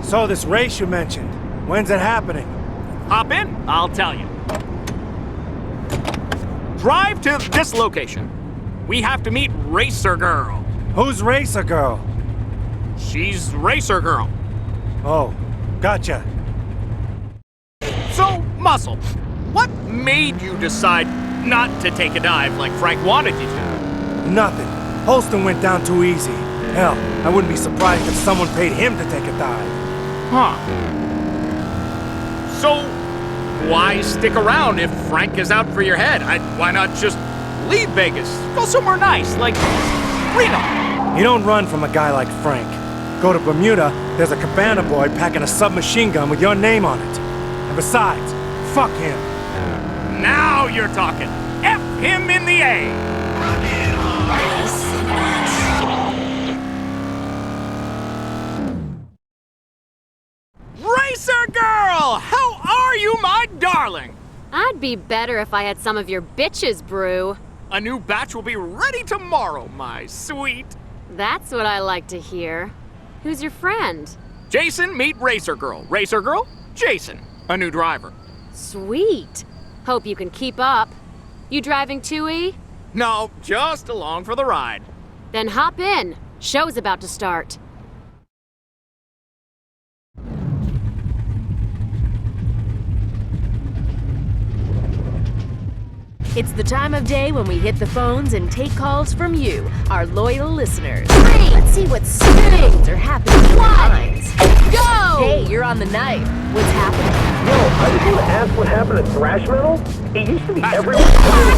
So this race you mentioned, when's it happening? Hop in, I'll tell you. Drive to this location. We have to meet Racer Girl. Who's Racer Girl? She's Racer Girl. Oh, gotcha. So, Muscle, what made you decide not to take a dive like Frank wanted you to? Nothing. Holston went down too easy. Hell, I wouldn't be surprised if someone paid him to take a dive. Huh. So, why stick around if Frank is out for your head? Why not just leave Vegas? Go somewhere nice, like Reno. You don't run from a guy like Frank. Go to Bermuda, there's a cabana boy packing a submachine gun with your name on it. And besides, fuck him. Now you're talking. F him in the A. Racer Girl! How are you, my darling? I'd be better if I had some of your bitches brew. A new batch will be ready tomorrow, my sweet. That's what I like to hear. Who's your friend? Jason, meet Racer Girl. Racer Girl, Jason, a new driver. Sweet. Hope you can keep up. You driving too, E? No, just along for the ride. Then hop in. Show's about to start. It's the time of day when we hit the phones and take calls from you, our loyal listeners. Three, Let's see what strange are happening in your minds. go! Hey, you're on the knife. What's happening? Yo, I just want to ask what happened to thrash metal. It used to be everyone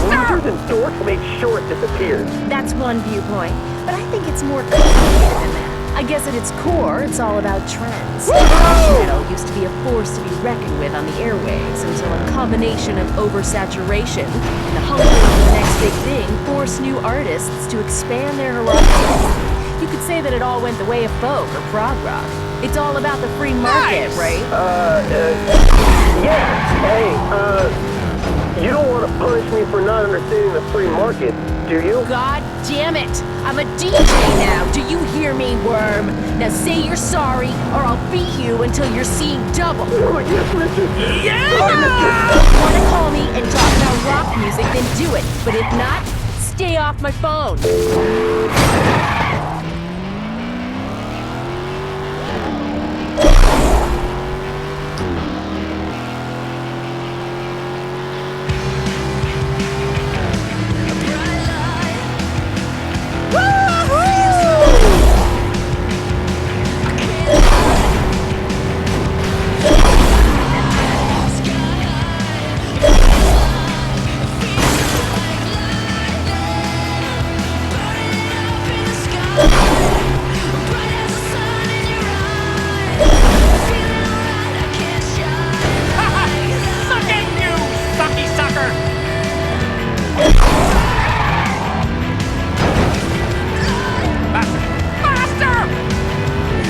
losers and dorks made sure it disappeared. That's one viewpoint, but I think it's more complicated than that. I guess at its core, it's all about trends. Thrash metal used to be a force to be reckoned with on the airwaves until a combination of oversaturation and the hunger for the next big thing forced new artists to expand their horizons. You could say that it all went the way of folk or prog rock. It's all about the free market, Nice. right? Yeah. Hey, you don't want to punish me for not understanding the free market, do you? God damn it! I'm a DJ now! Do you hear me, worm? Now say you're sorry, or I'll beat you until you're seeing double! Oh, yes, Richard. Yeah! Want to call me and talk about rock music, then do it. But if not, stay off my phone. Suck it, you sucky sucker! Faster!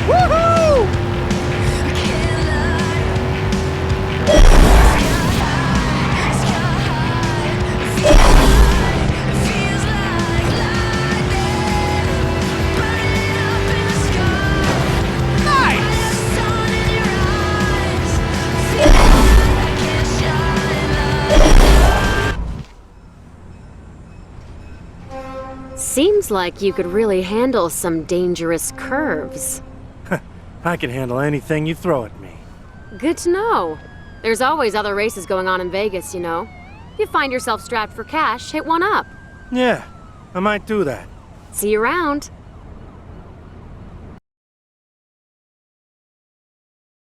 Woohoo! Seems like you could really handle some dangerous curves. I can handle anything you throw at me. Good to know. There's always other races going on in Vegas, you know. If you find yourself strapped for cash, hit one up. Yeah, I might do that. See you around.